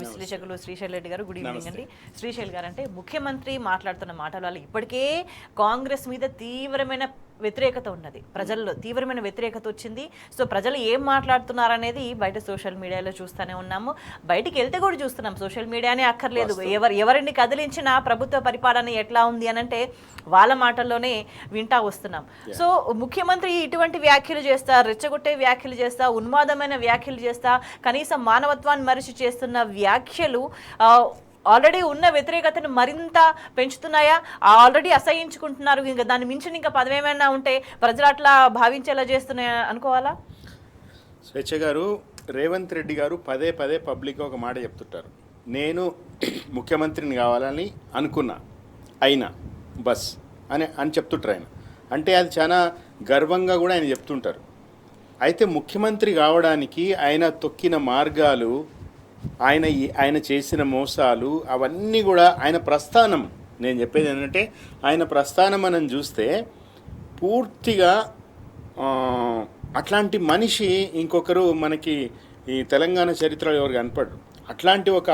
విశ్లేషకులు శ్రీశైల్ రెడ్డి గారు. Good evening అండి. శ్రీశైల్ గారు, అంటే ముఖ్యమంత్రి మాట్లాడుతున్న మాటల వల్ల ఇప్పటికే కాంగ్రెస్ మీద తీవ్రమైన వ్యతిరేకత ఉన్నది, ప్రజల్లో తీవ్రమైన వ్యతిరేకత వచ్చింది. సో ప్రజలు ఏం మాట్లాడుతున్నారనేది బయట సోషల్ మీడియాలో చూస్తూనే ఉన్నాము, బయటికి వెళ్తే కూడా చూస్తున్నాం. సోషల్ మీడియానే అక్కర్లేదు, ఎవరిని కదిలించినా ప్రభుత్వ పరిపాలన ఎట్లా ఉంది అని అంటే వాళ్ళ మాటల్లోనే వింటా వస్తున్నాం. సో ముఖ్యమంత్రి ఇటువంటి వ్యాఖ్యలు చేస్తా, రెచ్చగొట్టే వ్యాఖ్యలు చేస్తా, ఉన్మాదమైన వ్యాఖ్యలు చేస్తా, కనీసం మానవత్వాన్ని మరిచి చేస్తున్న వ్యాఖ్యలు ఆల్రెడీ ఉన్న వ్యతిరేకతను మరింత పెంచుతున్నాయా? ఆల్రెడీ అసహించుకుంటున్నారు, ఇంకా దాన్ని మించిన ఇంకా పదవేమైనా ఉంటే ప్రజలు అట్లా భావించేలా చేస్తున్నాయా అనుకోవాలా? స్వేచ్ఛ గారు, రేవంత్ రెడ్డి గారు పదే పదే పబ్లిక్గా ఒక మాట చెప్తుంటారు, నేను ముఖ్యమంత్రిని కావాలని అనుకున్నా, అయినా బస్ అని చెప్తుంటారు ఆయన. అంటే అది చాలా గర్వంగా కూడా ఆయన చెప్తుంటారు. అయితే ముఖ్యమంత్రి కావడానికి ఆయన తొక్కిన మార్గాలు, ఆయన చేసిన మోసాలు, అవన్నీ కూడా ఆయన ప్రస్థానం, నేను చెప్పేది ఏంటంటే ఆయన ప్రస్థానం మనం చూస్తే పూర్తిగా అట్లాంటి మనిషి ఇంకొకరు మనకి ఈ తెలంగాణ చరిత్రలో ఎవరు కనపడరు. అట్లాంటి ఒక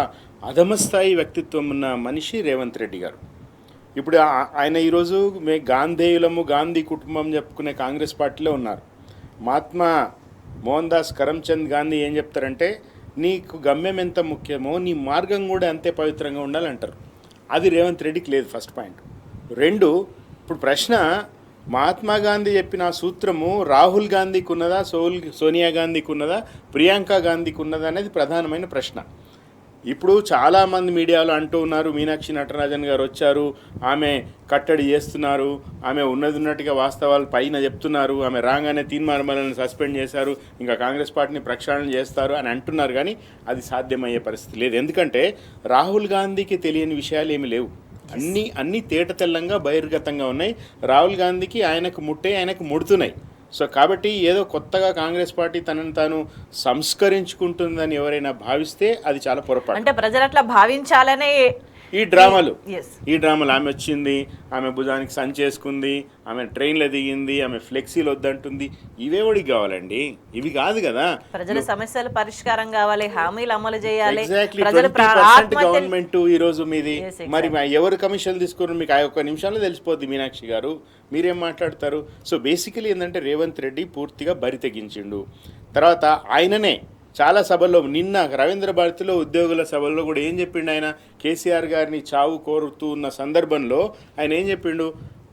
అధమస్థాయి వ్యక్తిత్వం ఉన్న మనిషి రేవంత్ రెడ్డి గారు. ఇప్పుడు ఆయన ఈరోజు గాంధేయులము, గాంధీ కుటుంబం చెప్పుకునే కాంగ్రెస్ పార్టీలో ఉన్నారు. మహాత్మా మోహన్ దాస్ కరమ్చంద్ గాంధీ ఏం చెప్తారంటే, నీకు గమ్యం ఎంత ముఖ్యమో నీ మార్గం కూడా అంతే పవిత్రంగా ఉండాలంటారు. అది రేవంత్ రెడ్డికి లేదు, ఫస్ట్ పాయింట్. రెండు, ఇప్పుడు ప్రశ్న, మహాత్మా గాంధీ చెప్పిన సూత్రము రాహుల్ గాంధీకి ఉన్నదా, సోనియా గాంధీకి ఉన్నదా, ప్రియాంక గాంధీకి ఉన్నదా అనేది ప్రధానమైన ప్రశ్న. ఇప్పుడు చాలామంది మీడియాలో అంటూ ఉన్నారు, మీనాక్షి నటరాజన్ గారు వచ్చారు, ఆమె కట్టడి చేస్తున్నారు, ఆమె ఉన్నట్టుగా వాస్తవాలు పైన చెప్తున్నారు, ఆమె రాగానే తీర్మానాలను సస్పెండ్ చేశారు, ఇంకా కాంగ్రెస్ పార్టీని ప్రక్షాళన చేస్తారు అని అంటున్నారు. కానీ అది సాధ్యమయ్యే పరిస్థితి లేదు. ఎందుకంటే రాహుల్ గాంధీకి తెలియని విషయాలు ఏమి లేవు, అన్నీ తేట తెల్లంగా బహిర్గతంగా ఉన్నాయి. రాహుల్ గాంధీకి ఆయనకు ముడుతున్నాయి. సో కాబట్టి ఏదో కొత్తగా కాంగ్రెస్ పార్టీ తనను తాను సంస్కరించుకుంటుందని ఎవరైనా భావిస్తే అది చాలా పొరపాటు. అంటే ప్రజలు అట్లా భావించాలనే ఈ డ్రామాలు ఆమె వచ్చింది, ఆమె భుజానికి సంచేసుకుంది, ఆమె ట్రైన్లో దిగింది, ఆమె ఫ్లెక్సీలు వద్దంటుంది, ఇవే ఒడికి కావాలండి, ఇవి కాదు కదా. ప్రజల సమస్యల పరిష్కారం కావాలి, హామీలు అమలు చేయాలి. గవర్నమెంట్ ఈ రోజు మీది, మరి ఎవరు కమిషన్లు తీసుకున్నారు మీకు ఆ ఒక్క నిమిషంలో తెలిసిపోద్ది. మీనాక్షి గారు మీరేం మాట్లాడతారు? సో బేసికలీ ఏంటంటే రేవంత్ రెడ్డి పూర్తిగా బరి తెగించిండు. తర్వాత ఆయననే చాలా సభల్లో, నిన్న రవీంద్ర భారతిలో ఉద్యోగుల సభల్లో కూడా ఏం చెప్పిండు ఆయన, కేసీఆర్ గారిని చావు కోరుతూ ఉన్న సందర్భంలో ఆయన ఏం చెప్పిండు,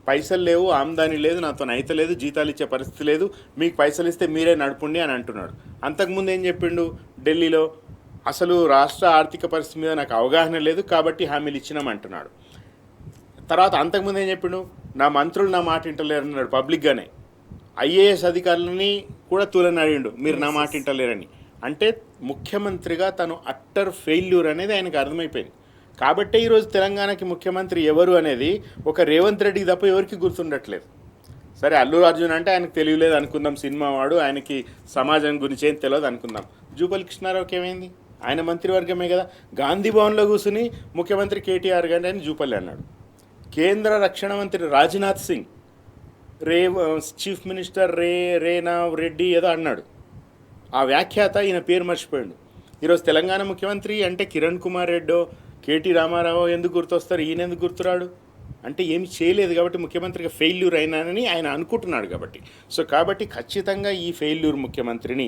పైసలు లేవు, ఆమ్దాని లేదు, నాతో అయితే లేదు, జీతాలు ఇచ్చే పరిస్థితి లేదు, మీకు పైసలు ఇస్తే మీరే నడుపుండి అని అంటున్నాడు. అంతకుముందు ఏం చెప్పిండు ఢిల్లీలో, అసలు రాష్ట్ర ఆర్థిక పరిస్థితి మీద నాకు అవగాహన లేదు కాబట్టి హామీలు ఇచ్చినామంటున్నాడు. తర్వాత అంతకుముందు ఏం చెప్పిండు, నా మంత్రులు నా మాట వింటలేరు అన్నాడు పబ్లిక్గానే. ఐఏఎస్ అధికారులని కూడా తూలనాడిండు, మీరు నా మాట వింటలేరని. అంటే ముఖ్యమంత్రిగా తను అట్టర్ ఫెయిల్యూర్ అనేది ఆయనకు అర్థమైపోయింది. కాబట్టే ఈరోజు తెలంగాణకి ముఖ్యమంత్రి ఎవరు అనేది ఒక రేవంత్ రెడ్డికి తప్ప ఎవరికి గుర్తుండట్లేదు. సరే అల్లు అర్జున్ అంటే ఆయనకు తెలియలేదు అనుకుందాం, సినిమా వాడు, ఆయనకి సమాజం గురించి ఏం తెలియదు అనుకుందాం. జూపల్లి కృష్ణారావుకి ఏమైంది, ఆయన మంత్రివర్గమే కదా. గాంధీ భవన్లో కూర్చుని ముఖ్యమంత్రి కేటీఆర్ గారు అని జూపల్లి అన్నాడు. కేంద్ర రక్షణ మంత్రి రాజ్నాథ్ సింగ్ చీఫ్ మినిస్టర్ రేనావ్ రెడ్డి ఏదో అన్నాడు. ఆ వ్యాఖ్యాత ఈయన పేరు మర్చిపోయాడు. ఈరోజు తెలంగాణ ముఖ్యమంత్రి అంటే కిరణ్ కుమార్ రెడ్డో, కేటీ రామారావు ఎందుకు గుర్తొస్తారు, ఈయన ఎందుకు గుర్తురాడు? అంటే ఏమి చేయలేదు కాబట్టి ముఖ్యమంత్రిగా ఫెయిల్యూర్ అయినానని ఆయన అనుకుంటున్నాడు కాబట్టి. సో కాబట్టి ఖచ్చితంగా ఈ ఫెయిల్యూర్ ముఖ్యమంత్రిని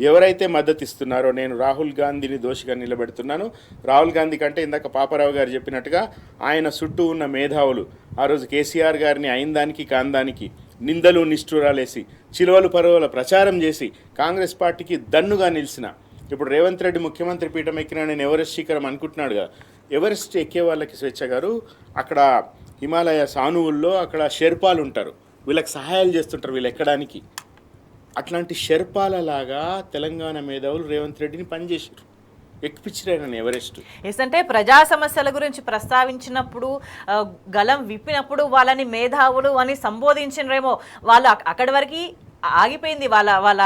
ఎవరైతే మద్దతు ఇస్తున్నారో, నేను రాహుల్ గాంధీని దోషిగా నిలబెడుతున్నాను. రాహుల్ గాంధీ కంటే ఇందాక పాపారావు గారు చెప్పినట్టుగా ఆయన చుట్టూ ఉన్న మేధావులు ఆ రోజు కేసీఆర్ గారిని అయిన దానికి కాందానికి నిందలు నిష్ఠూరాలేసి చిలువలు పరువల ప్రచారం చేసి కాంగ్రెస్ పార్టీకి దన్నుగా నిలిచిన, ఇప్పుడు రేవంత్ రెడ్డి ముఖ్యమంత్రి పీఠం ఎక్కినా నేను ఎవరెస్ట్ శిఖరం అనుకుంటున్నాడు కదా. ఎవరెస్ట్ ఎక్కే వాళ్ళకి స్వేచ్ఛ గారు అక్కడ హిమాలయ సానువుల్లో అక్కడ షెర్పాలు ఉంటారు, వీళ్ళకి సహాయాలు చేస్తుంటారు వీళ్ళు ఎక్కడానికి. అట్లాంటి షెర్పాలలాగా తెలంగాణ మేధావులు రేవంత్ రెడ్డిని పనిచేసారు, ఎక్కిపించలేనని ఎవరెస్ట్. అంటే ప్రజా సమస్యల గురించి ప్రస్తావించినప్పుడు, గలం విప్పినప్పుడు వాళ్ళని మేధావులు అని సంబోధించినరేమో, వాళ్ళు అక్కడి వరకు ఆగిపోయింది వాళ్ళ వాళ్ళ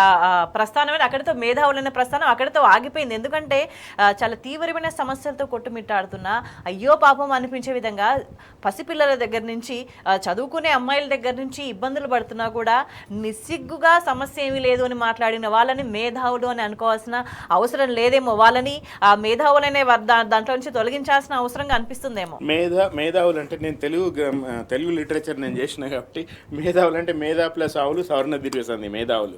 ప్రస్థానం అనేది అక్కడితో, మేధావులైన ప్రస్థానం అక్కడితో ఆగిపోయింది. ఎందుకంటే చాలా తీవ్రమైన సమస్యలతో కొట్టుమిట్టాడుతున్నా అయ్యో పాపం అనిపించే విధంగా పసిపిల్లల దగ్గర నుంచి చదువుకునే అమ్మాయిల దగ్గర నుంచి ఇబ్బందులు పడుతున్నా కూడా నిస్సిగ్గుగా సమస్య ఏమీ లేదు అని మాట్లాడిన వాళ్ళని మేధావులు అని అనుకోవాల్సిన అవసరం లేదేమో, వాళ్ళని ఆ మేధావులనే దాంట్లో నుంచి తొలగించాల్సిన అవసరంగా అనిపిస్తుందేమో. మేధావులు అంటే నేను తెలుగు లిటరేచర్ నేను చేసిన కాబట్టి మేధావులు అంటే మేధా ప్లస్ ఆవులు సవర్ణ దీర్ఘసంధి మేధావులు.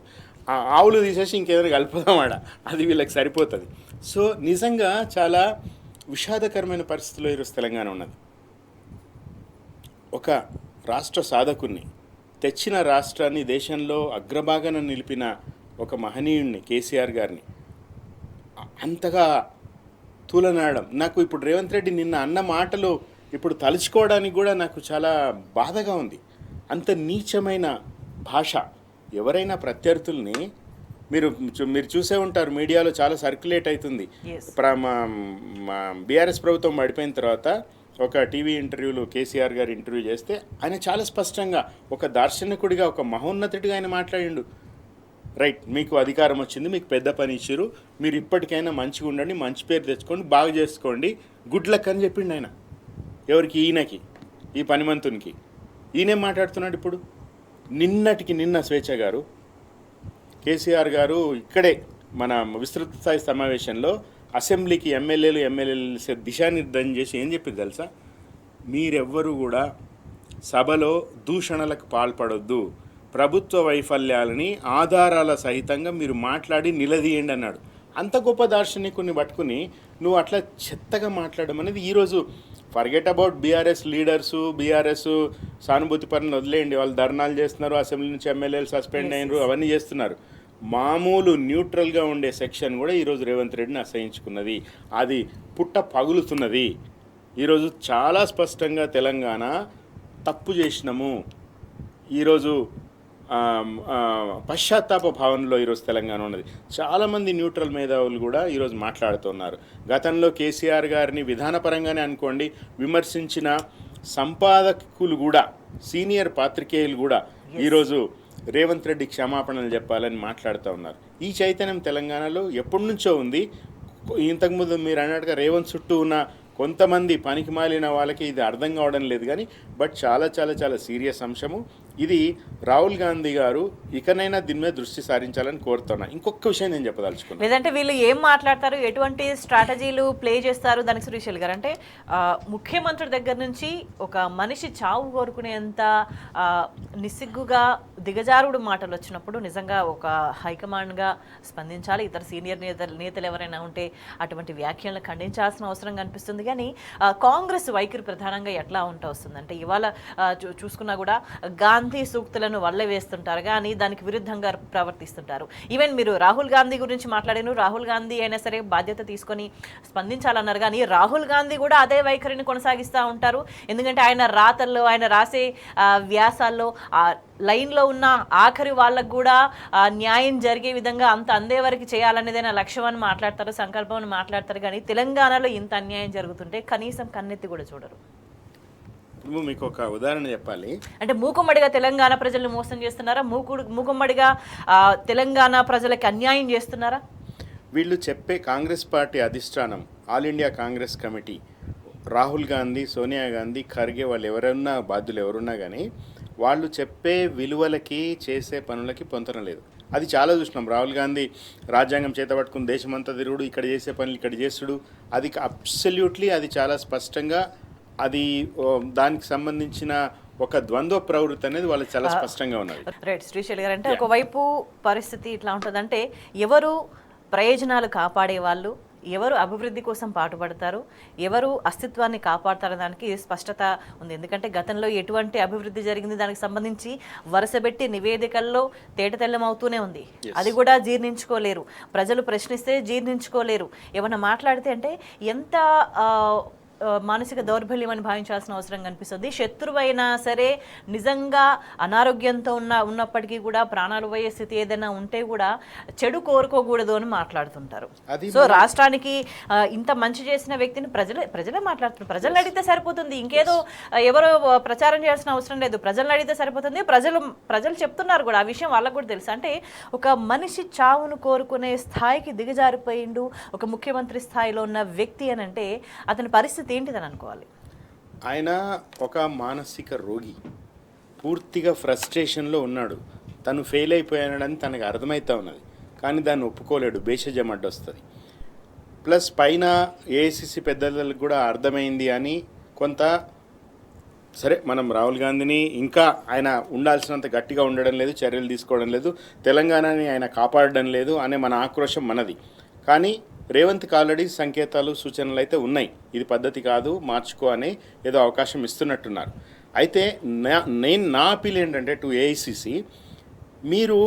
ఆ ఆవులు తీసేసి ఇంకేదైనా కలుపుదామాడ, అది వీళ్ళకి సరిపోతుంది. సో నిజంగా చాలా విషాదకరమైన పరిస్థితుల్లో ఈరోజు తెలంగాణ ఉన్నది. ఒక రాష్ట్ర సాధకుని తెచ్చిన రాష్ట్రాన్ని దేశంలో అగ్రభాగాన నిలిపిన ఒక మహనీయుడిని కేసీఆర్ గారిని అంతగా తూలనాడడం, నాకు ఇప్పుడు రేవంత్ రెడ్డి నిన్న అన్న మాటలు ఇప్పుడు తలుచుకోవడానికి కూడా నాకు చాలా బాధగా ఉంది. అంత నీచమైన భాష. ఎవరైనా ప్రత్యర్థుల్ని మీరు చూసే ఉంటారు, మీడియాలో చాలా సర్క్యులేట్ అవుతుంది. బీఆర్ఎస్ ప్రభుత్వం పడిపోయిన తర్వాత ఒక టీవీ ఇంటర్వ్యూలో కేసీఆర్ గారు ఇంటర్వ్యూ చేస్తే ఆయన చాలా స్పష్టంగా ఒక దార్శనికుడిగా, ఒక మహోన్నతుడిగా ఆయన మాట్లాడిండు. రైట్, మీకు అధికారం వచ్చింది, మీకు పెద్ద పని ఇచ్చారు, మీరు ఇప్పటికైనా మంచిగా ఉండండి, మంచి పేరు తెచ్చుకోండి, బాగా చేసుకోండి, గుడ్ లక్ అని చెప్పిండు ఆయన. ఎవరికి? ఈయనకి, ఈ పనిమంతునికి. ఈయనేం మాట్లాడుతున్నాడు ఇప్పుడు? నిన్నటికి నిన్న స్వేచ్ఛ గారు, కేసీఆర్ గారు ఇక్కడే మన విస్తృత స్థాయి సమావేశంలో అసెంబ్లీకి ఎమ్మెల్యేలు దిశానిర్దేశం చేసి ఏం చెప్పింది తెలుసా? మీరెవ్వరూ కూడా సభలో దూషణలకు పాల్పడొద్దు, ప్రభుత్వ వైఫల్యాలని ఆధారాల సహితంగా మీరు మాట్లాడి నిలదీయండి అన్నాడు. అంత గొప్ప దార్శనికుని పట్టుకుని నువ్వు అట్లా చెత్తగా మాట్లాడడం అనేది ఈరోజు forget about BRS leaders, BRS సానుభూతి పనులు వదిలేయండి, వాళ్ళు ధర్నాలు చేస్తున్నారు, అసెంబ్లీ నుంచి ఎమ్మెల్యేలు సస్పెండ్ అయినారు, అవన్నీ చేస్తున్నారు. మామూలు న్యూట్రల్గా ఉండే సెక్షన్ కూడా ఈరోజు రేవంత్ రెడ్డిని అసహించుకున్నది, అది పుట్ట పగులుతున్నది. ఈరోజు చాలా స్పష్టంగా తెలంగాణ తప్పు చేసినాము, ఈరోజు పశ్చాత్తాప భావనలో ఈరోజు తెలంగాణ ఉన్నది. చాలామంది న్యూట్రల్ మేధావులు కూడా ఈరోజు మాట్లాడుతున్నారు. గతంలో కేసీఆర్ గారిని విధానపరంగానే అనుకోండి విమర్శించిన సంపాదకులు కూడా, సీనియర్ పాత్రికేయులు కూడా ఈరోజు రేవంత్ రెడ్డి క్షమాపణలు చెప్పాలని మాట్లాడుతూ ఉన్నారు. ఈ చైతన్యం తెలంగాణలో ఎప్పటి నుంచో ఉంది. ఇంతకుముందు మీరు అన్నట్టుగా రేవంత్ చుట్టూ ఉన్న కొంతమంది పనికి మాలిన వాళ్ళకి ఇది అర్థం కావడం లేదు కానీ, బట్ చాలా చాలా చాలా సీరియస్ అంశము ఇది. రాహుల్ గాంధీ గారు ఇకనైనా దీని మీద దృష్టి సారించాలని కోరుతున్నా. ఇంకొక విషయం నేను చెప్పదలుచుకున్నాను. లేదంటే వీళ్ళు ఏం మాట్లాడతారు, ఎటువంటి స్ట్రాటజీలు ప్లే చేస్తారు దానికి సురేష్ గారు అంటే, ముఖ్యమంత్రి దగ్గర నుంచి ఒక మనిషి చావు కోరుకునేంత నిస్సిగ్గుగా దిగజారుడు మాటలు వచ్చినప్పుడు నిజంగా ఒక హైకమాండ్గా స్పందించాలి. ఇతర సీనియర్ నేతలు ఎవరైనా ఉంటే అటువంటి వ్యాఖ్యలను ఖండించాల్సిన అవసరం కనిపిస్తుంది. కానీ కాంగ్రెస్ వైఖరి ప్రధానంగా ఎట్లా వస్తుందంటే, ఇవాళ చూసుకున్నా కూడా గాంధీ సూక్తులను వల్ల వేస్తుంటారు కానీ దానికి విరుద్ధంగా ప్రవర్తిస్తుంటారు. ఈవెన్ మీరు రాహుల్ గాంధీ గురించి మాట్లాడారు, రాహుల్ గాంధీ అయినా సరే బాధ్యత తీసుకొని స్పందించాలన్నారు కానీ రాహుల్ గాంధీ కూడా అదే వైఖరిని కొనసాగిస్తూ ఉంటారు. ఎందుకంటే ఆయన రాతల్లో, ఆయన రాసే వ్యాసాల్లో లైన్లో ఉన్న ఆఖరి వాళ్ళకు కూడా న్యాయం జరిగే విధంగా అంత అందే వరకు చేయాలనేదైనా లక్ష్యం అని మాట్లాడతారు, సంకల్పం అని మాట్లాడతారు. కానీ తెలంగాణలో ఇంత అన్యాయం జరుగుతుంటే కనీసం కన్నెత్తి కూడా చూడరు. మీకు ఒక ఉదాహరణ చెప్పాలి అంటే, మూకుమ్మడిగా తెలంగాణ ప్రజలను మోసం చేస్తున్నారా? మూకుమ్మడిగా తెలంగాణ ప్రజలకి అన్యాయం చేస్తున్నారా? వీళ్ళు చెప్పే కాంగ్రెస్ పార్టీ అధిష్టానం, all India Congress committee, Rahul Gandhi, Sonia Gandhi, Kharge, వాళ్ళు ఎవరున్నా బాధ్యులు ఎవరున్నా కానీ వాళ్ళు చెప్పే విలువలకి చేసే పనులకి పొంతన లేదు. అది చాలా చూసినాం. రాహుల్ గాంధీ రాజ్యాంగం చేతపట్టుకుని దేశమంతా తిరుగుడు, ఇక్కడ చేసే పనులు ఇక్కడ చేసుడు, అది అబ్సల్యూట్లీ అది చాలా స్పష్టంగా అది దానికి సంబంధించిన ఒక ద్వంద్వ ప్రవృత్తి అనేది వాళ్ళకి చాలా స్పష్టంగా ఉన్నది. రైట్ శ్రీశైల్ గారు, అంటే ఒకవైపు పరిస్థితి ఇట్లా ఉంటుందంటే, ఎవరు ప్రయోజనాలు కాపాడే వాళ్ళు, ఎవరు అభివృద్ధి కోసం పాటుపడతారు, ఎవరు అస్తిత్వాన్ని కాపాడతారు దానికి స్పష్టత ఉంది. ఎందుకంటే గతంలో ఎటువంటి అభివృద్ధి జరిగింది దానికి సంబంధించి వరుసబెట్టి నివేదికల్లో తేటతెల్లం అవుతూనే ఉంది. అది కూడా జీర్ణించుకోలేరు, ప్రజలు ప్రశ్నిస్తే జీర్ణించుకోలేరు, ఏమన్నా మాట్లాడితే అంటే ఎంత మానసిక దౌర్బల్యం అని భావించాల్సిన అవసరం కనిపిస్తుంది. శత్రువైనా సరే నిజంగా అనారోగ్యంతో ఉన్నప్పటికీ కూడా ప్రాణాలు పోయే స్థితి ఏదైనా ఉంటే కూడా చెడు కోరుకోకూడదు అని మాట్లాడుతుంటారు. సో రాష్ట్రానికి ఇంత మంచి చేసిన వ్యక్తిని ప్రజలే మాట్లాడుతున్నారు. ప్రజలను అడిగితే సరిపోతుంది, ఇంకేదో ఎవరో ప్రచారం చేయాల్సిన అవసరం లేదు. ప్రజలను అడిగితే సరిపోతుంది. ప్రజలు చెప్తున్నారు కూడా, ఆ విషయం వాళ్ళకు కూడా తెలుసు. అంటే ఒక మనిషి చావును కోరుకునే స్థాయికి దిగజారిపోయిండు ఒక ముఖ్యమంత్రి స్థాయిలో ఉన్న వ్యక్తి అని అంటే అతని పరిస్థితి ఏంటిదని అనుకోవాలి. ఆయన ఒక మానసిక రోగి, పూర్తిగా ఫ్రస్ట్రేషన్లో ఉన్నాడు. తను ఫెయిల్ అయిపోయాడని తనకు అర్థమవుతా ఉన్నది, కానీ దాన్ని ఒప్పుకోలేడు. భేషజం అడ్డొస్తుంది. ప్లస్ పైన ఏఐసిసి పెద్దలకు కూడా అర్థమైంది అని కొంత సరే, మనం రాహుల్ గాంధీని ఇంకా ఆయన ఉండాల్సినంత గట్టిగా ఉండడం లేదు, చర్యలు తీసుకోవడం లేదు, తెలంగాణని ఆయన కాపాడడం లేదు అనే మన ఆక్రోశం మనది. కానీ రేవంత్కి ఆల్రెడీ సంకేతాలు సూచనలు అయితే ఉన్నాయి, ఇది పద్ధతి కాదు మార్చుకో అనే ఏదో అవకాశం ఇస్తున్నట్టున్నారు. అయితే నా అపీల్ ఏంటంటే టు ఏఐసిసి, మీరు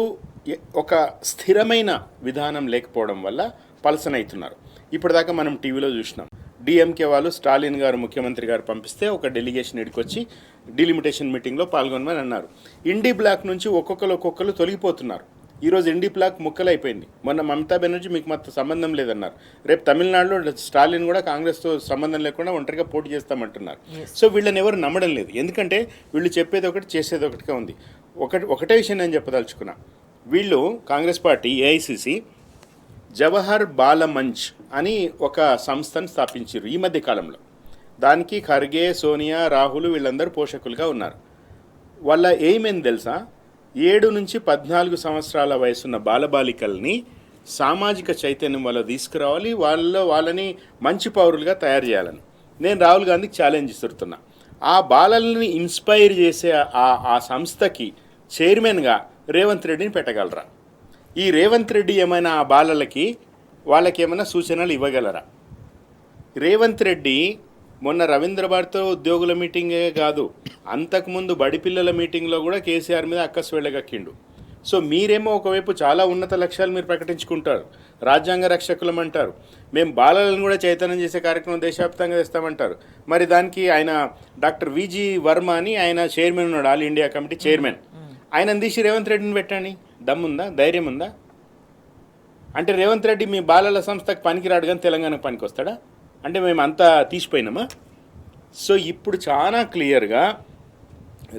ఒక స్థిరమైన విధానం లేకపోవడం వల్ల పలసనవుతున్నారు. ఇప్పటిదాకా మనం టీవీలో చూసినాం, డిఎంకే వాళ్ళు స్టాలిన్ గారు ముఖ్యమంత్రి గారు పంపిస్తే ఒక డెలిగేషన్ ఇడికొచ్చి డిలిమిటేషన్ మీటింగ్లో పాల్గొనమని అన్నారు. ఇండి బ్లాక్ నుంచి ఒక్కొక్కరు తొలగిపోతున్నారు. ఈరోజు ఇండి బ్లాక్ ముక్కలైపోయింది. మొన్న మమతా బెనర్జీ మీకు మొత్తం సంబంధం లేదన్నారు. రేపు తమిళనాడులో స్టాలిన్ కూడా కాంగ్రెస్తో సంబంధం లేకుండా ఒంటరిగా పోటీ చేస్తామంటున్నారు. సో వీళ్ళని ఎవరు నమ్మడం లేదు, ఎందుకంటే వీళ్ళు చెప్పేది ఒకటి చేసేది ఒకటిగా ఉంది. ఒకటే విషయం నేను చెప్పదలుచుకున్నా, వీళ్ళు కాంగ్రెస్ పార్టీ ఏఐసిసి జవహర్ బాల మంచ్ అని ఒక సంస్థను స్థాపించారు ఈ మధ్య కాలంలో. దానికి ఖర్గే, సోనియా, రాహుల్ వీళ్ళందరూ పోషకులుగా ఉన్నారు. వాళ్ళ ఎయిమ్ ఏంది తెలుసా? 7 నుంచి 14 సంవత్సరాల వయసున్న బాలబాలికల్ని సామాజిక చైతన్యం వల్ల తీసుకురావాలి, వాళ్ళని మంచి పౌరులుగా తయారు చేయాలని. నేను రాహుల్ గాంధీకి ఛాలెంజ్ ఇస్తున్నా, ఆ బాలల్ని ఇన్స్పైర్ చేసే ఆ సంస్థకి చైర్మన్గా రేవంత్ రెడ్డిని పెట్టగలరా? ఈ రేవంత్ రెడ్డి ఏమైనా ఆ బాలలకి వాళ్ళకి ఏమైనా సూచనలు ఇవ్వగలరా? రేవంత్ రెడ్డి మొన్న రవీంద్ర భారతితో ఉద్యోగుల మీటింగే కాదు, అంతకుముందు బడిపిల్లల మీటింగ్లో కూడా కేసీఆర్ మీద అక్కసు వెళ్ళగక్కిండు. సో మీరేమో ఒకవైపు చాలా ఉన్నత లక్ష్యాలు మీరు ప్రకటించుకుంటారు, రాజ్యాంగ రక్షకులం అంటారు, మేము బాలలను కూడా చైతన్యం చేసే కార్యక్రమం దేశవ్యాప్తంగా చేస్తామంటారు. మరి దానికి ఆయన డాక్టర్ విజి వర్మ అని ఆయన చైర్మన్ ఉన్నాడు, ఆల్ ఇండియా కమిటీ చైర్మన్. ఆయనను తీసి రేవంత్ రెడ్డిని పెట్టండి, దమ్ముందా, ధైర్యం ఉందా? అంటే రేవంత్ రెడ్డి మీ బాలల సంస్థకు పనికిరాడు కానీ తెలంగాణకు పనికి వస్తాడా? అంటే మేము అంతా తీసిపోయినామా? సో ఇప్పుడు చాలా క్లియర్గా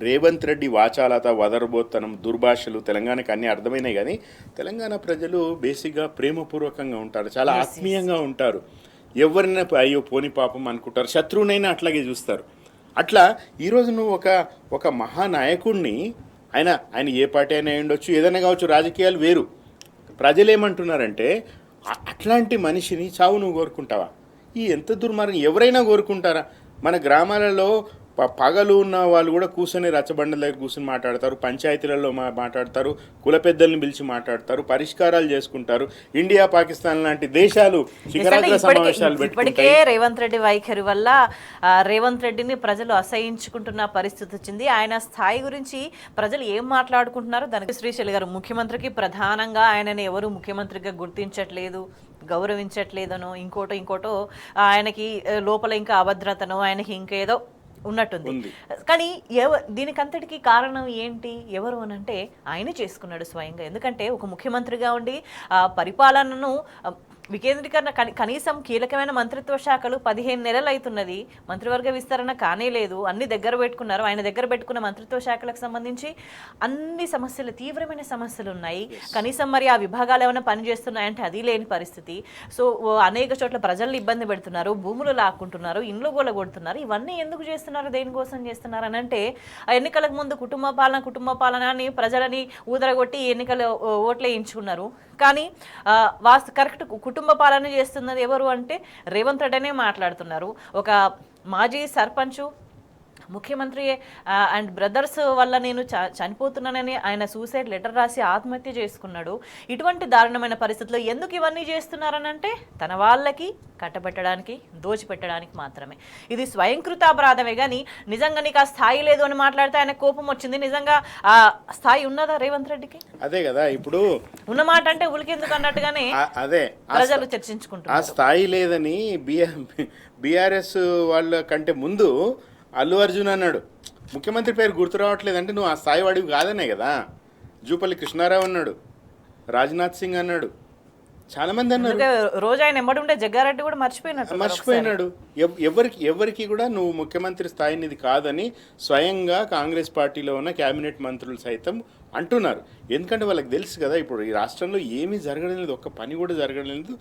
రేవంత్ రెడ్డి వాచాలత, వదరబోత్తనం, దుర్భాషలు తెలంగాణకి అన్నీ అర్థమైనాయి. కానీ తెలంగాణ ప్రజలు బేసిక్గా ప్రేమపూర్వకంగా ఉంటారు, చాలా ఆత్మీయంగా ఉంటారు. ఎవరినైనా అయ్యో పోని పాపం అనుకుంటారు, శత్రువునైనా అట్లాగే చూస్తారు. అట్లా ఈరోజు నువ్వు ఒక మహానాయకుడిని, ఆయన ఏ పార్టీ అయినా ఉండొచ్చు, ఏదైనా కావచ్చు, రాజకీయాలు వేరు. ప్రజలు ఏమంటున్నారంటే అట్లాంటి మనిషిని చావు నువ్వు కోరుకుంటావా? ఈ ఎంత దుర్మార్గం! ఎవరైనా కోరుకుంటారా? మన గ్రామాలలో పగలు ఉన్న వాళ్ళు కూడా కూర్చొని రచ్చబండల దగ్గర కూర్చొని మాట్లాడతారు, పంచాయతీలలో మాట్లాడతారు, కుల పెద్దల్ని పిలిచి మాట్లాడతారు, పరిష్కారాలు చేసుకుంటారు. ఇండియా, పాకిస్తాన్ లాంటి దేశాలు శిఖరాగ్ర సమావేశాలు ఇప్పటికే రేవంత్ రెడ్డి వైఖరి వల్ల రేవంత్ రెడ్డిని ప్రజలు అసహించుకుంటున్న పరిస్థితి వచ్చింది. ఆయన స్థాయి గురించి ప్రజలు ఏం మాట్లాడుకుంటున్నారు? దానికి శ్రీశైల్ గారు, ముఖ్యమంత్రికి ప్రధానంగా ఆయనని ఎవరు ముఖ్యమంత్రిగా గుర్తించట్లేదు, గౌరవించట్లేదనో ఇంకోటో ఆయనకి లోపల ఇంకా అభద్రతనో ఆయనకి ఇంకేదో ఉన్నట్టుంది. కానీ దీనికంతటికి కారణం ఏంటి, ఎవరు అని అంటే ఆయనే చేసుకున్నాడు స్వయంగా. ఎందుకంటే ఒక ముఖ్యమంత్రిగా ఉండి పరిపాలనను వికేంద్రీకరణ, కనీసం కీలకమైన మంత్రిత్వ శాఖలు 15 నెలలు అవుతున్నది, మంత్రివర్గ విస్తరణ కానే లేదు, అన్ని దగ్గర పెట్టుకున్నారు. ఆయన దగ్గర పెట్టుకున్న మంత్రిత్వ శాఖలకు సంబంధించి అన్ని సమస్యలు, తీవ్రమైన సమస్యలు ఉన్నాయి. కనీసం మరి ఆ విభాగాలు ఏమైనా పనిచేస్తున్నాయంటే అది లేని పరిస్థితి. సో అనేక చోట్ల ప్రజల్ని ఇబ్బంది పెడుతున్నారు, భూములు లాక్కుంటున్నారు, ఇండ్లు గొలగొడుతున్నారు. ఇవన్నీ ఎందుకు చేస్తున్నారు, దేనికోసం చేస్తున్నారు అని అంటే, ఆ ఎన్నికలకు ముందు కుటుంబ పాలన అని ప్రజలని ఊదరగొట్టి ఎన్నికలు ఓట్లే ఎంచుకున్నారు. కానీ కరెక్ట్ కుటుంబ పాలన చేస్తున్నది ఎవరు అంటే రేవంత్ రెడ్డినే మాట్లాడుతున్నారు. ఒక మాజీ సర్పంచు, ముఖ్యమంత్రి అండ్ బ్రదర్స్ వల్ల నేను చనిపోతున్నానని ఆయన సూసైడ్ లెటర్ రాసి ఆత్మహత్య చేసుకున్నాడు. ఇటువంటి దారుణమైన పరిస్థితుల్లో ఎందుకు ఇవన్నీ చేస్తున్నారనంటే తన వాళ్ళకి కట్టబెట్టడానికి, దోచిపెట్టడానికి మాత్రమే. ఇది స్వయంకృతాపరాధమే కానీ నిజంగా నీకు ఆ స్థాయి లేదు అని మాట్లాడితే ఆయన కోపం వచ్చింది. నిజంగా ఆ స్థాయి ఉన్నదా రేవంత్ రెడ్డికి? అదే కదా ఇప్పుడు ఉన్నమాట అంటే ఉలికెందుకు అన్నట్టుగానే అదే ప్రజలు చర్చించుకుంటారు. ఆ స్థాయి లేదని బీఆర్ఎస్ వాళ్ళ కంటే ముందు అల్లు అర్జున్ అన్నాడు, ముఖ్యమంత్రి పేరు గుర్తు రావట్లేదు అంటే నువ్వు ఆ స్థాయి వాడివి కాదనే కదా. జూపల్లి కృష్ణారావు అన్నాడు, రాజ్నాథ్ సింగ్ అన్నాడు, చాలా మంది అన్నారు. రోజు ఆయన ఎంబడి ఉండే జగ్గారెడ్డి కూడా మర్చిపోయినాడు. ఎవరికి కూడా నువ్వు ముఖ్యమంత్రి స్థాయిని ఇది కాదని స్వయంగా కాంగ్రెస్ పార్టీలో ఉన్న కేబినెట్ మంత్రులు సైతం అంటున్నారు. ఎందుకంటే వాళ్ళకి తెలుసు కదా ఇప్పుడు ఈ రాష్ట్రంలో ఏమీ జరగడం లేదు, ఒక్క పని కూడా జరగడం లేదు,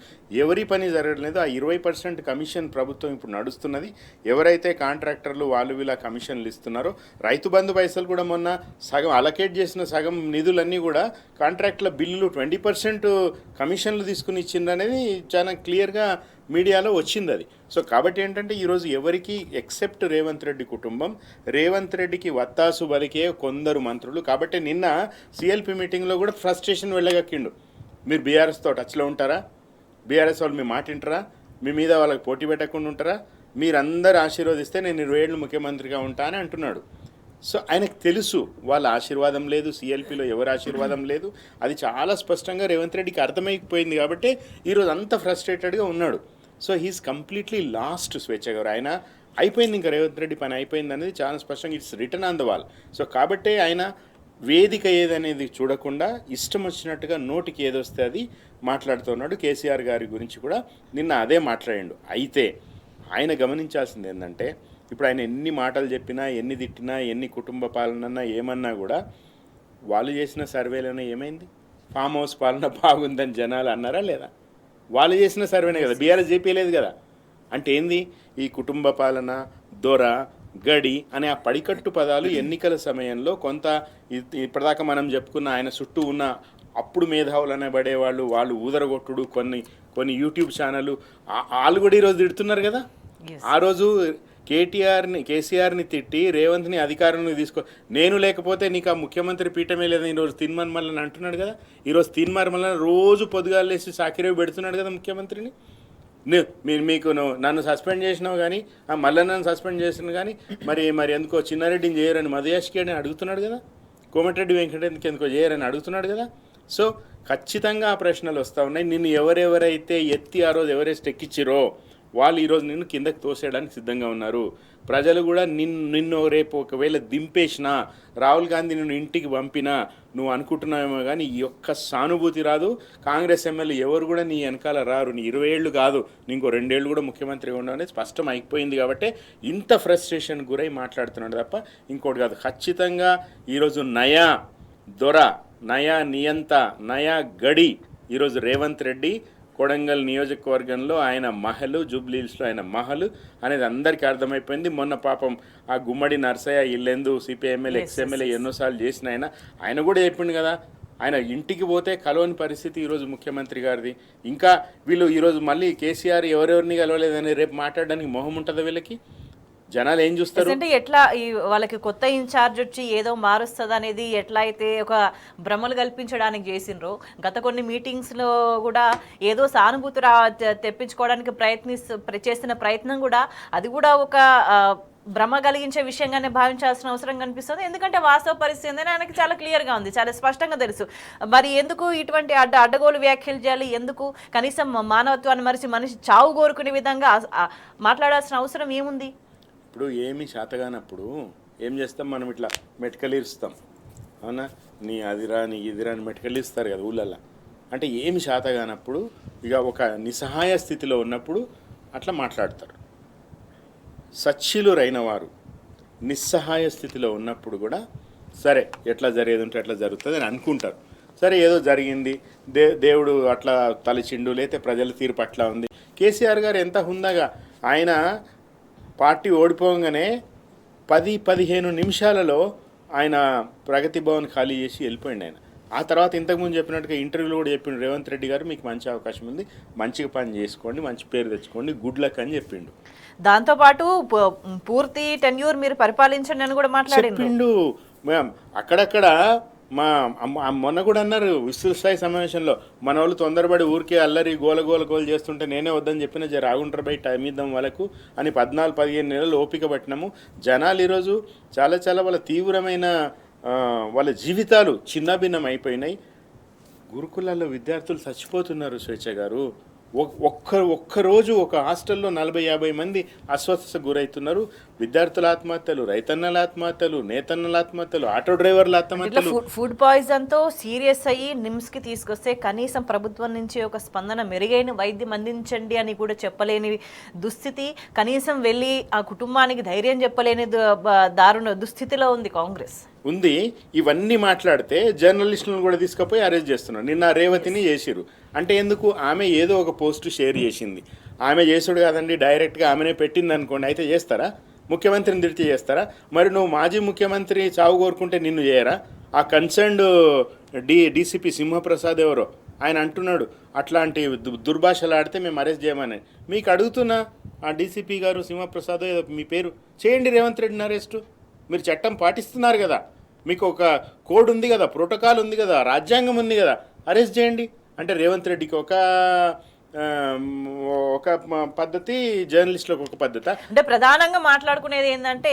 ఎవరి పని జరగడం లేదు. ఆ 20% కమిషన్ ప్రభుత్వం ఇప్పుడు నడుస్తున్నది. ఎవరైతే కాంట్రాక్టర్లు వాళ్ళు వీళ్ళ కమిషన్లు ఇస్తున్నారో, రైతు బంధు పైసలు కూడా మొన్న సగం అలకేట్ చేసిన సగం నిధులన్నీ కూడా కాంట్రాక్టుల బిల్లులు 20% కమిషన్లు తీసుకుని ఇచ్చిందనేది చాలా క్లియర్గా మీడియాలో వచ్చింది అది. సో కాబట్టి ఏంటంటే ఈరోజు ఎవరికి ఎక్సెప్ట్ రేవంత్ రెడ్డి కుటుంబం, రేవంత్ రెడ్డికి వత్తాసు బలికే కొందరు మంత్రులు. కాబట్టి నిన్న సిఎల్పి మీటింగ్లో కూడా ఫ్రస్ట్రేషన్ వెళ్ళగక్కిండు. మీరు బీఆర్ఎస్తో టచ్లో ఉంటారా? బీఆర్ఎస్ వాళ్ళు మీ మాట వింటారా? మీ మీద వాళ్ళకి పోటీ పెట్టకుండా ఉంటారా? మీరందరూ ఆశీర్వదిస్తే నేను 20 ఏళ్ళు ముఖ్యమంత్రిగా ఉంటా అని అంటున్నాడు. సో ఆయనకు తెలుసు వాళ్ళ ఆశీర్వాదం లేదు, సిఎల్పిలో ఎవరి ఆశీర్వాదం లేదు, అది చాలా స్పష్టంగా రేవంత్ రెడ్డికి అర్థమైపోయింది. కాబట్టి ఈరోజు అంత ఫ్రస్ట్రేటెడ్గా ఉన్నాడు. సో హీస్ కంప్లీట్లీ లాస్ట్ స్వేచ్ఛ గారు. ఆయన అయిపోయింది, ఇంకా రేవంత్ రెడ్డి పని అయిపోయింది అనేది చాలా స్పష్టంగా it's return on the wall. So కాబట్టే ఆయన వేదిక ఏదనేది చూడకుండా ఇష్టం వచ్చినట్టుగా నోటికి ఏదొస్తే అది మాట్లాడుతున్నాడు. కేసీఆర్ గారి గురించి కూడా నిన్న అదే మాట్లాడిండు. అయితే ఆయన గమనించాల్సింది ఏంటంటే ఇప్పుడు ఆయన ఎన్ని మాటలు చెప్పినా, ఎన్ని తిట్టినా, ఎన్ని కుటుంబ పాలన ఏమన్నా కూడా వాళ్ళు చేసిన సర్వేలోనే ఏమైంది? ఫామ్ హౌస్ పాలన బాగుందని జనాలు అన్నారా లేదా? వాళ్ళు చేసిన సర్వేనే కదా, బీఆర్ఎస్ చెప్పలేదు కదా. అంటే ఏంది? ఈ కుటుంబ పాలన, దొర, గడి అనే ఆ పడికట్టు పదాలు ఎన్నికల సమయంలో కొంత ఇప్పటిదాకా మనం చెప్పుకున్న ఆయన చుట్టూ ఉన్న అప్పుడు మేధావులు అనబడేవాళ్ళు, వాళ్ళు ఊదరగొట్టుడు, కొన్ని యూట్యూబ్ ఛానళ్ళు వాళ్ళు కూడా ఈరోజు తిడుతున్నారు కదా. ఆ రోజు కేసీఆర్ని తిట్టి రేవంత్ని అధికారంలో తీసుకో, నేను లేకపోతే నీకు ఆ ముఖ్యమంత్రి పీఠమే లేదని ఈరోజు తీన్మార్మల్లని అంటున్నాడు కదా. ఈరోజు తీన్మార్మల్లని రోజు పొద్దుగాలేసి సాకిరేవి పెడుతున్నాడు కదా ముఖ్యమంత్రిని. మీకు నన్ను సస్పెండ్ చేసినావు కానీ, మళ్ళీ నన్ను సస్పెండ్ చేసిన కానీ మరి ఎందుకో చిన్నారెడ్డిని చేయరని మధుయాష్కి అడుగుతున్నాడు కదా, కోమటిరెడ్డి వెంకటరెడ్డికి ఎందుకో చేయరని అడుగుతున్నాడు కదా. సో ఖచ్చితంగా ఆ ప్రశ్నలు వస్తూ ఉన్నాయి. నిన్ను ఎవరెవరైతే ఎత్తి ఆ రోజు ఎవరెస్ట్ ఎక్కిచ్చిరో వాళ్ళు ఈరోజు నిన్ను కిందకి తోసేయడానికి సిద్ధంగా ఉన్నారు. ప్రజలు కూడా నిన్ను రేపు ఒకవేళ దింపేసినా, రాహుల్ గాంధీ నిన్ను ఇంటికి పంపినా నువ్వు అనుకుంటున్నావేమో కానీ ఈ యొక్క సానుభూతి రాదు. కాంగ్రెస్ ఎమ్మెల్యే ఎవరు కూడా నీ వెనకాల రారు. నీ 20 ఏళ్ళు కాదు, ఇంకో 2 ఏళ్ళు కూడా ముఖ్యమంత్రిగా ఉండడం అనేది స్పష్టం అయిపోయింది. కాబట్టి ఇంత ఫ్రస్ట్రేషన్ గురై మాట్లాడుతున్నాడు తప్ప ఇంకోటి కాదు. ఖచ్చితంగా ఈరోజు నయా దొర, నయా నియంత, నయా గడి ఈరోజు రేవంత్ రెడ్డి కొడంగల్ నియోజకవర్గంలో ఆయన మహలు, జూబ్లీహిల్స్లో ఆయన మహలు అనేది అందరికీ అర్థమైపోయింది. మొన్న పాపం ఆ గుమ్మడి నర్సయ్య ఇల్లెందు సిపిఎంఎల్ ఎక్స్ఎంఎల్ఏ ఎన్నోసార్లు చేసిన ఆయన కూడా చెప్పిండు కదా, ఆయన ఇంటికి పోతే కలవని పరిస్థితి ఈరోజు ముఖ్యమంత్రి గారిది. ఇంకా వీళ్ళు ఈరోజు మళ్ళీ కేసీఆర్ ఎవరెవరిని కలవలేదని రేపు మాట్లాడడానికి మొహం ఉంటుందా వీళ్ళకి? జనాలు ఏం చూస్తారు అంటే ఎట్లా వాళ్ళకి కొత్త ఇన్ఛార్జ్ వచ్చి ఏదో మారుస్తుంది అనేది ఎట్లా అయితే ఒక భ్రమలు కల్పించడానికి చేసిండ్రో, గత కొన్ని మీటింగ్స్లో కూడా ఏదో సానుభూతి తెప్పించుకోవడానికి చేసిన ప్రయత్నం కూడా అది కూడా ఒక భ్రమ కలిగించే విషయంగానే భావించాల్సిన అవసరం కనిపిస్తుంది. ఎందుకంటే వాస్తవ పరిస్థితి ఏంటంటే ఆయనకి చాలా క్లియర్గా ఉంది, చాలా స్పష్టంగా తెలుసు. మరి ఎందుకు ఇటువంటి అడ్డగోలు వ్యాఖ్యలు చేయాలి? ఎందుకు కనీసం మానవత్వాన్ని మనిషి చావు కోరుకునే విధంగా మాట్లాడాల్సిన అవసరం ఏముంది? ఇప్పుడు ఏమి శాతగానప్పుడు ఏం చేస్తాం మనం? ఇట్లా మెటకలిరుస్తాం, అవునా? నీ అదిరా నీ ఇదిరా అని మెటకలిస్తారు కదా ఊళ్ళల్లో. అంటే ఏమి శాతగానప్పుడు ఇక ఒక నిస్సహాయ స్థితిలో ఉన్నప్పుడు అట్లా మాట్లాడతారు. సచ్చిలురైన వారు నిస్సహాయ స్థితిలో ఉన్నప్పుడు కూడా సరే ఎట్లా జరిగేది ఉంటే ఎట్లా జరుగుతుంది అని అనుకుంటారు. సరే ఏదో జరిగింది, దేవుడు అట్లా తలచిండు, లేతే ప్రజల తీర్పు అట్లా ఉంది. కేసీఆర్ గారు ఎంత హుందాగా ఆయన పార్టీ ఓడిపోగానే 10-15 నిమిషాలలో ఆయన ప్రగతి భవన్ ఖాళీ చేసి వెళ్ళిపోయింది. ఆయన ఆ తర్వాత ఇంతకుముందు చెప్పినట్టుగా ఇంటర్వ్యూలో కూడా చెప్పిండు రేవంత్ రెడ్డి గారు మీకు మంచి అవకాశం ఉంది, మంచిగా పని చేసుకోండి, మంచి పేరు తెచ్చుకోండి, గుడ్ లక్ అని చెప్పిండు. దాంతోపాటు పూర్తి టెన్యూర్ మీరు పరిపాలించండి అని కూడా మాట్లాడిండు. చెప్పిండు. అక్కడక్కడ మొన్న కూడా అన్నారు విస్తృత స్థాయి సమావేశంలో, మన వాళ్ళు తొందరపడి ఊరికే అల్లరి గోల చేస్తుంటే నేనే వద్దని చెప్పిన జర ఆగుంటారు బయట టైం ఇద్దాం వాళ్ళకు అని 14-15 నెలలు ఓపిక పట్టినాము. జనాలు ఈరోజు చాలా వాళ్ళ తీవ్రమైన వాళ్ళ జీవితాలు చిన్నభిన్నం అయిపోయినాయి. గురుకులాల్లో విద్యార్థులు చచ్చిపోతున్నారు స్వేచ్ఛ గారు. ఒక్కరోజు ఒక హాస్టల్లో 40-50 మంది అస్వస్థతకు గురవుతున్నారు. విద్యార్థుల ఆత్మహత్యలు, రైతన్నల ఆత్మహత్యలు, నేతన్నల ఆత్మహత్యలు, ఆటో డ్రైవర్ల ఆత్మహత్యలు. ఫుడ్ పాయిజన్ తో సీరియస్ అయ్యి నిమ్స్ కి తీసుకొస్తే కనీసం ప్రభుత్వం నుంచి ఒక స్పందన, మెరుగైన వైద్యం అందించండి అని కూడా చెప్పలేని దుస్థితి, కనీసం వెళ్ళి ఆ కుటుంబానికి ధైర్యం చెప్పలేని దారుణ దుస్థితిలో ఉంది కాంగ్రెస్ ఉంది. ఇవన్నీ మాట్లాడితే జర్నలిస్టులను కూడా తీసుకుపోయి అరెస్ట్ చేస్తున్నారు. నిన్న రేవతిని చేసిరు అంటే ఎందుకు? ఆమె ఏదో ఒక పోస్ట్ షేర్ చేసింది. ఆమె చేసుడు కాదండి, డైరెక్ట్గా ఆమెనే పెట్టింది అనుకోండి, అయితే చేస్తారా? ముఖ్యమంత్రిని తిడితే చేస్తారా? మరి నువ్వు మాజీ ముఖ్యమంత్రి చావు కోరుకుంటే నిన్ను చేయరా? ఆ కన్సర్న్డ్ డీసీపీ సింహప్రసాద్ ఎవరో ఆయన అంటున్నాడు అట్లాంటి దుర్భాషలు ఆడితే మేము అరెస్ట్ చేయమని. మీకు అడుగుతున్నా, ఆ డీసీపీ గారు సింహప్రసాద్ ఏదో మీ పేరు చేయండి రేవంత్ రెడ్డిని అరెస్టు. మీరు చట్టం పాటిస్తున్నారు కదా, మీకు ఒక కోడ్ ఉంది కదా, ప్రోటోకాల్ ఉంది కదా, రాజ్యాంగం ఉంది కదా, అరెస్ట్ చేయండి. అంటే రేవంత్ రెడ్డికి ఒక పద్ధతి, జర్నలిస్టులకు ఒక పద్ధతి. అంటే ప్రధానంగా మాట్లాడుకునేది ఏంటంటే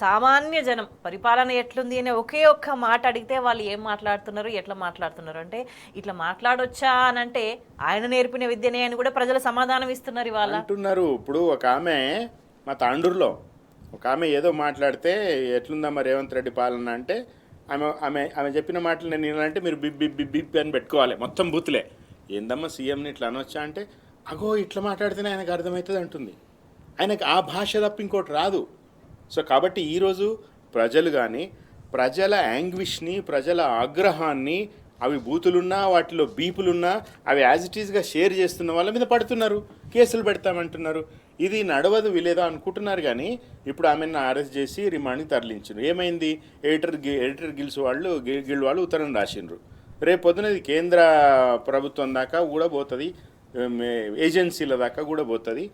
సామాన్య జనం పరిపాలన ఎట్లుంది అనే ఒకే ఒక్క మాట అడిగితే వాళ్ళు ఏం మాట్లాడుతున్నారు, ఎట్లా మాట్లాడుతున్నారు, అంటే ఇట్లా మాట్లాడొచ్చా అని అంటే ఆయన నేర్పిన విద్యనే అని కూడా ప్రజలు సమాధానం ఇస్తున్నారు ఇవాళ అంటున్నారు. ఇప్పుడు ఒక ఆమె మా తాండూరులో ఒక ఆమె ఏదో మాట్లాడితే ఎట్లుందమ్మా రేవంత్ రెడ్డి పాలన అంటే ఆమె చెప్పిన మాటలు నేను వినాలంటే మీరు బిబ్ అని పెట్టుకోవాలి, మొత్తం బూతులే. ఏందమ్మా సీఎంని ఇట్లా అనొచ్చా అంటే అగో ఇట్లా మాట్లాడితేనే ఆయనకు అర్థమవుతుంది అంటుంది. ఆయనకు ఆ భాష తప్ప ఇంకోటి రాదు. సో కాబట్టి ఈరోజు ప్రజలు కానీ ప్రజల యాంగ్విష్ని, ప్రజల ఆగ్రహాన్ని, అవి బూతులున్నా వాటిలో బీపులున్నా అవి యాజ్ ఇట్ ఈస్గా షేర్ చేస్తున్న వాళ్ళ మీద పడుతున్నారు, కేసులు పెడతామంటున్నారు. ఇది నడవదు వీలేదా అనుకుంటున్నారు. కానీ ఇప్పుడు ఆమెను అరెస్ట్ చేసి రిమాండ్కి తరలించారు. ఏమైంది? ఎడిటర్ గిల్డ్ వాళ్ళు ఉత్తరం రాసిండ్రు. రేపు పొద్దున ఇది కేంద్ర ప్రభుత్వం దాకా కూడా పోతుంది, ఏజెన్సీల దాకా కూడా పోతుంది.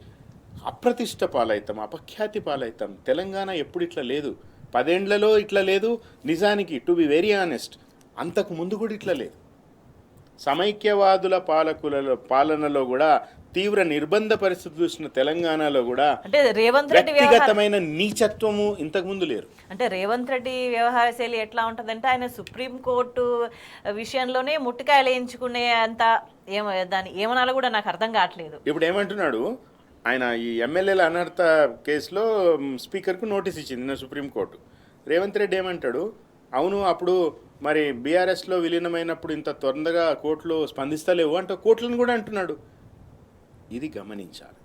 అప్రతిష్ట పాలవుతాం, అపఖ్యాతి పాలవుతాం. తెలంగాణ ఎప్పుడు ఇట్లా లేదు, 10 ఏళ్లలో ఇట్లా లేదు. నిజానికి టు బి వెరీ ఆనెస్ట్ అంతకు ముందు కూడా ఇట్లా లేదు. సమైక్యవాదుల పాలనలో కూడా తీవ్ర నిర్బంధ పరిస్థితి చూసిన తెలంగాణలో కూడా అంటే రేవంత్ రెడ్డి వ్యక్తిగతమైన నీచత్వము ఇంతకు ముందు లేరు. అంటే రేవంత్ రెడ్డి వ్యవహార శైలి ఎట్లా ఉంటుందంటే ఆయన సుప్రీంకోర్టు విషయంలోనే ముట్టికాయలు వేయించుకునే అంత దాన్ని ఏమనాలో కూడా నాకు అర్థం కావట్లేదు. ఇప్పుడు ఏమంటున్నాడు ఆయన, ఈ ఎమ్మెల్యేల అనర్హత కేసులో స్పీకర్కు నోటీస్ ఇచ్చింది నిన్న సుప్రీంకోర్టు. రేవంత్ రెడ్డి ఏమంటాడు, అవును అప్పుడు మరి బీఆర్ఎస్లో విలీనమైనప్పుడు ఇంత తొందరగా కోర్టులు స్పందిస్తలేవు అంటే కోర్టులను కూడా అంటున్నాడు. ఇది గమనించాలి.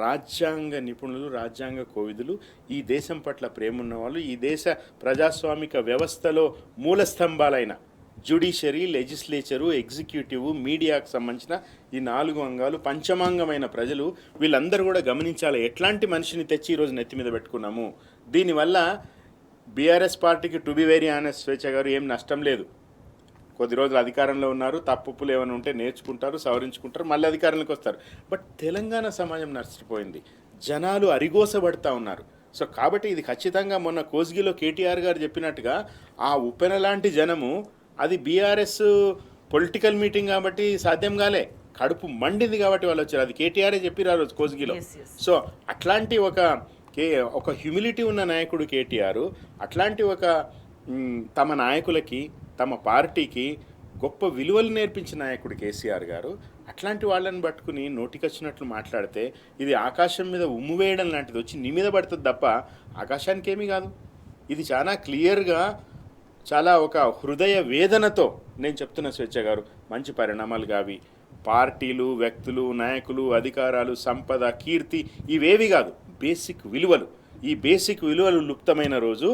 రాజ్యాంగ నిపుణులు, రాజ్యాంగ కోవిదులు, ఈ దేశం పట్ల ప్రేమ ఉన్నవాళ్ళు, ఈ దేశ ప్రజాస్వామిక వ్యవస్థలో మూల స్తంభాలైన జ్యుడిషియరీ, లెజిస్లేచరు, ఎగ్జిక్యూటివ్, మీడియాకు సంబంధించిన ఈ 4 అంగాలు, పంచమాంగమైన ప్రజలు, వీళ్ళందరూ కూడా గమనించాలి ఎట్లాంటి మనిషిని తెచ్చి ఈరోజు నెత్తి మీద పెట్టుకున్నాము. దీనివల్ల బీఆర్ఎస్ పార్టీకి టు బి వెరీ ఆనెస్ట్ స్వేచ్ఛ గారు ఏం నష్టం లేదు. కొద్ది రోజులు అధికారంలో ఉన్నారు, తప్పులు ఏమైనా ఉంటే నేర్చుకుంటారు, సవరించుకుంటారు, మళ్ళీ అధికారంలోకి వస్తారు. బట్ తెలంగాణ సమాజం నష్టపోయింది, జనాలు అరిగోసబడతా ఉన్నారు. సో కాబట్టి ఇది ఖచ్చితంగా మొన్న కోస్గిలో కేటీఆర్ గారు చెప్పినట్టుగా ఆ ఉప్పెన లాంటి జనము, అది బీఆర్ఎస్ పొలిటికల్ మీటింగ్ కాబట్టి సాధ్యం కాలే, కడుపు మండింది కాబట్టి వాళ్ళు వచ్చారు. అది కేటీఆరే చెప్పిరు ఆ రోజు కోస్గిలో. సో అట్లాంటి ఒక హ్యూమిలిటీ ఉన్న నాయకుడు కేటీఆర్, అట్లాంటి ఒక తమ నాయకులకి, తమ పార్టీకి గొప్ప విలువలు నేర్పించిన నాయకుడు కేసీఆర్ గారు, అట్లాంటి వాళ్ళని పట్టుకుని నోటికొచ్చినట్లు మాట్లాడితే ఇది ఆకాశం మీద ఉమ్ము వేయడం లాంటిది, వచ్చి నీ మీద పడుతుంది తప్ప ఆకాశానికి ఏమీ కాదు. ఇది చాలా క్లియర్గా, చాలా ఒక హృదయ వేదనతో నేను చెప్తున్న స్వేచ్ఛ గారు, మంచి పరిణామాలు కావి. పార్టీలు, వ్యక్తులు, నాయకులు, అధికారాలు, సంపద, కీర్తి ఇవేవి కాదు, బేసిక్ విలువలు. ఈ బేసిక్ విలువలు లుప్తమైన రోజు,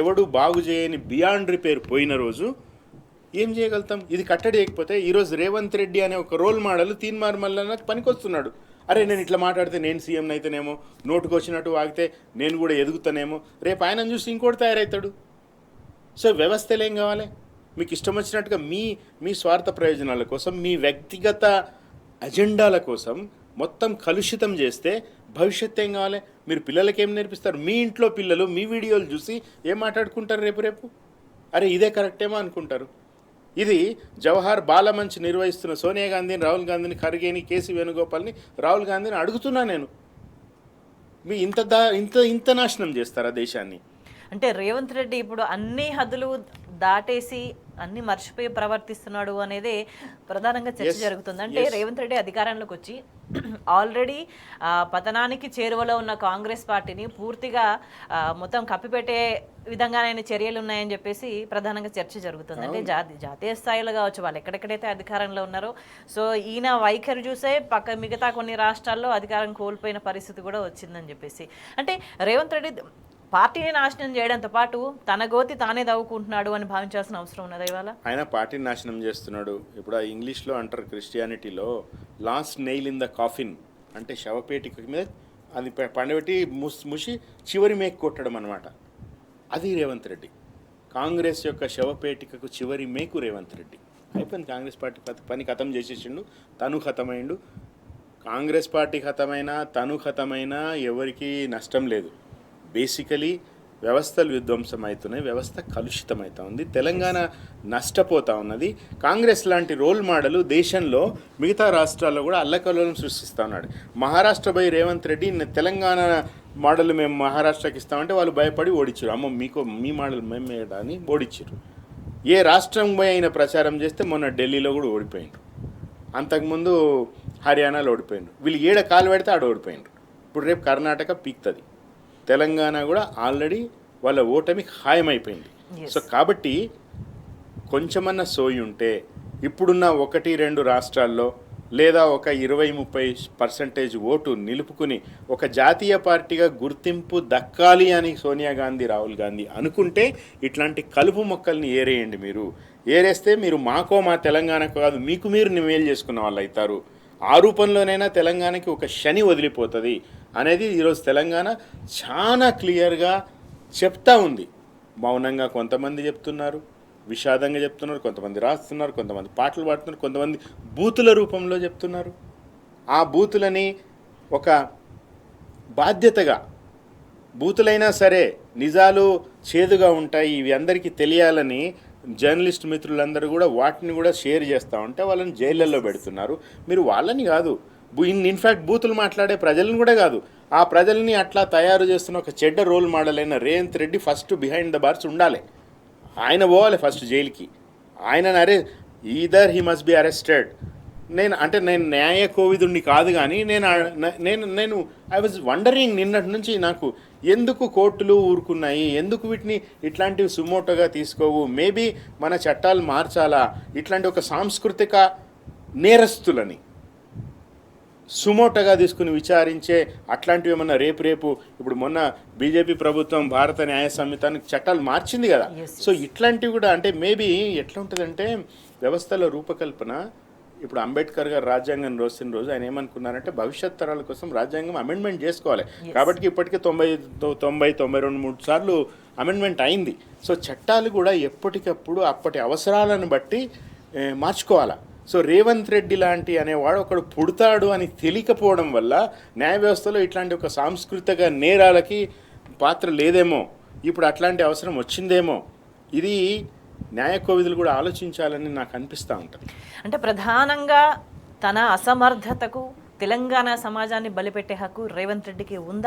ఎవడు బాగు చేయని బియాండ్ రిపేర్ పోయిన రోజు ఏం చేయగలుగుతాం? ఇది కట్టడి చేయకపోతే ఈరోజు రేవంత్ రెడ్డి అనే ఒక రోల్ మోడల్ తీన్మార్ మల్లన్న పనికొస్తున్నాడు. అరే నేను ఇట్లా మాట్లాడితే నేను సీఎం అయితేనేమో, నోటుకు వచ్చినట్టు వాగితే నేను కూడా ఎదుగుతానేమో, రేపు ఆయనను చూసి ఇంకోటి తయారవుతాడు. సో వ్యవస్థలు ఏం కావాలి? మీకు ఇష్టం వచ్చినట్టుగా మీ స్వార్థ ప్రయోజనాల కోసం, మీ వ్యక్తిగత అజెండాల కోసం మొత్తం కలుషితం చేస్తే భవిష్యత్తు ఏం కావాలి? మీరు పిల్లలకి ఏం నేర్పిస్తారు? మీ ఇంట్లో పిల్లలు మీ వీడియోలు చూసి ఏం మాట్లాడుకుంటారు రేపు? అరే ఇదే కరెక్టేమో అనుకుంటారు. ఇది జవహర్ బాలమంచ్ నిర్వహిస్తున్న సోనియా గాంధీని, రాహుల్ గాంధీని, ఖర్గేని, కేసీ వేణుగోపాల్ని, రాహుల్ గాంధీని అడుగుతున్నా నేను, మీ ఇంత నాశనం చేస్తారా దేశాన్ని? అంటే రేవంత్ రెడ్డి ఇప్పుడు అన్ని హద్దులు దాటేసి అన్ని మర్చిపోయి ప్రవర్తిస్తున్నాడు అనేది ప్రధానంగా చర్చ జరుగుతుంది. అంటే రేవంత్ రెడ్డి అధికారంలోకి వచ్చి ఆల్రెడీ పతనానికి చేరువలో ఉన్న కాంగ్రెస్ పార్టీని పూర్తిగా మొత్తం కప్పిపెట్టే విధంగానైనా చర్యలు ఉన్నాయని చెప్పేసి ప్రధానంగా చర్చ జరుగుతుంది. అంటే జాతీయ స్థాయిలో కావచ్చు, వాళ్ళు ఎక్కడెక్కడైతే అధికారంలో ఉన్నారో, సో ఈయన వైఖరి చూసే మిగతా కొన్ని రాష్ట్రాల్లో అధికారం కోల్పోయిన పరిస్థితి కూడా వచ్చిందని చెప్పేసి, అంటే రేవంత్ రెడ్డి పార్టీని నాశనం చేయడంతో పాటు తన గోతి తానే దవ్వుకుంటున్నాడు అని భావించాల్సిన అవసరం ఉన్నది ఇవాళ. ఆయన పార్టీని నాశనం చేస్తున్నాడు. ఇప్పుడు ఆ ఇంగ్లీష్లో అంటారు, క్రిస్టియానిటీలో last nail in the coffin, అంటే శవపేటిక మీద అది పండబెట్టి ముసి చివరి మేకు కొట్టడం అనమాట. అది రేవంత్ రెడ్డి. కాంగ్రెస్ యొక్క శవపేటికకు చివరి మేకు రేవంత్ రెడ్డి. అయిపోయింది, కాంగ్రెస్ పార్టీ పని ఖతం చేసేసిండు, తను ఖతమైండు. కాంగ్రెస్ పార్టీ ఖతమైనా తను ఖతమైనా ఎవరికి నష్టం లేదు. బేసికలీ వ్యవస్థలు విధ్వంసం అవుతున్నాయి, వ్యవస్థ కలుషితమవుతా ఉంది, తెలంగాణ నష్టపోతూ ఉన్నది. కాంగ్రెస్ లాంటి రోల్ మోడల్ దేశంలో మిగతా రాష్ట్రాల్లో కూడా అల్లకల్లోలం సృష్టిస్తూ ఉన్నాడు. మహారాష్ట్ర పోయి రేవంత్ రెడ్డి తెలంగాణ మోడల్ మేము మహారాష్ట్రకి ఇస్తామంటే వాళ్ళు భయపడి ఓడించారు. అమ్మ మీ మోడల్ మేము అని ఓడించారు. ఏ రాష్ట్రం పోయి అయినా ప్రచారం చేస్తే మొన్న ఢిల్లీలో కూడా ఓడిపోయిండ్రు, అంతకుముందు హర్యానాలో ఓడిపోయిండ్రు. వీళ్ళు ఏడ కాలు పెడితే ఆడ ఓడిపోయిండ్రు. ఇప్పుడు రేపు కర్ణాటక పీక్తుంది, తెలంగాణ కూడా ఆల్రెడీ వాళ్ళ ఓటమి ఖాయమైపోయింది. సో కాబట్టి కొంచెమన్నా సోయి ఉంటే ఇప్పుడున్న 1-2 రాష్ట్రాల్లో లేదా ఒక 20-30% ఓటు నిలుపుకుని ఒక జాతీయ పార్టీగా గుర్తింపు దక్కాలి అని సోనియా గాంధీ, రాహుల్ గాంధీ అనుకుంటే ఇట్లాంటి కలుపు మొక్కల్ని ఏరేయండి. మీరు ఏరేస్తే మీరు మాకో మా తెలంగాణకు కాదు, మీకు మీరు మేలు చేసుకున్న వాళ్ళు అవుతారు. ఆ రూపంలోనైనా తెలంగాణకి ఒక శని వదిలిపోతుంది అనేది ఈరోజు తెలంగాణ చాలా క్లియర్గా చెప్తా ఉంది. మౌనంగా కొంతమంది చెప్తున్నారు, విషాదంగా చెప్తున్నారు, కొంతమంది రాస్తున్నారు, కొంతమంది పాటలు పాడుతున్నారు, కొంతమంది బూతుల రూపంలో చెప్తున్నారు. ఆ బూతులని ఒక బాధ్యతగా, బూతులైనా సరే నిజాలు చేదుగా ఉంటాయి, ఇవి అందరికీ తెలియాలని జర్నలిస్ట్ మిత్రులందరూ కూడా వాటిని కూడా షేర్ చేస్తూ ఉంటే వాళ్ళని జైళ్ళల్లో పెడుతున్నారు. మీరు వాళ్ళని కాదు, ఇన్ఫ్యాక్ట్ బూతులు మాట్లాడే ప్రజలను కూడా కాదు, ఆ ప్రజల్ని అట్లా తయారు చేస్తున్న ఒక చెడ్డ రోల్ మోడల్ అయిన Revanth Reddy first behind the bars ఉండాలి. ఆయన పోవాలి ఫస్ట్ జైలుకి. ఆయన either he must be arrested. నేను న్యాయ కోవిదుడిని కాదు, కానీ నేను ఐ వాజ్ వండరింగ్ నిన్నటి నుంచి నాకు ఎందుకు కోర్టులు ఊరుకున్నాయి, ఎందుకు వీటిని ఇట్లాంటివి సుమోటోగా తీసుకోవు, మేబీ మన చట్టాలు మార్చాలా, ఇట్లాంటి ఒక సాంస్కృతిక నేరస్తులని సుమోటోగా తీసుకుని విచారించే అట్లాంటివి ఏమన్నా రేపు ఇప్పుడు మొన్న బీజేపీ ప్రభుత్వం భారత న్యాయ సంహితానికి చట్టాలు మార్చింది కదా. సో ఇట్లాంటివి కూడా అంటే మేబీ ఎట్లా ఉంటుందంటే వ్యవస్థల రూపకల్పన. ఇప్పుడు అంబేద్కర్ గారు రాజ్యాంగం రాసిన రోజు ఆయన ఏమనుకున్నారంటే భవిష్యత్ తరాల కోసం రాజ్యాంగం అమెండ్మెంట్ చేసుకోవాలి. కాబట్టి ఇప్పటికే 90-93 సార్లు అమెండ్మెంట్ అయింది. సో చట్టాలు కూడా ఎప్పటికప్పుడు అప్పటి అవసరాలను బట్టి మార్చుకోవాలి. సో రేవంత్ రెడ్డి లాంటి అనేవాడు ఒకడు పుడతాడు అని తెలియకపోవడం వల్ల న్యాయ వ్యవస్థలో ఇట్లాంటి ఒక సాంస్కృతిక నేరాలకి పాత్ర లేదేమో, ఇప్పుడు అట్లాంటి అవసరం వచ్చిందేమో, ఇది న్యాయ కోవిదులు కూడా ఆలోచించాలని నాకు అనిపిస్తూ ఉంటుంది. అంటే ప్రధానంగా తన అసమర్థతకు తెలంగాణ సమాజాన్ని బలిపెట్టే హక్కు రేవంత్ రెడ్డికి ఉందా?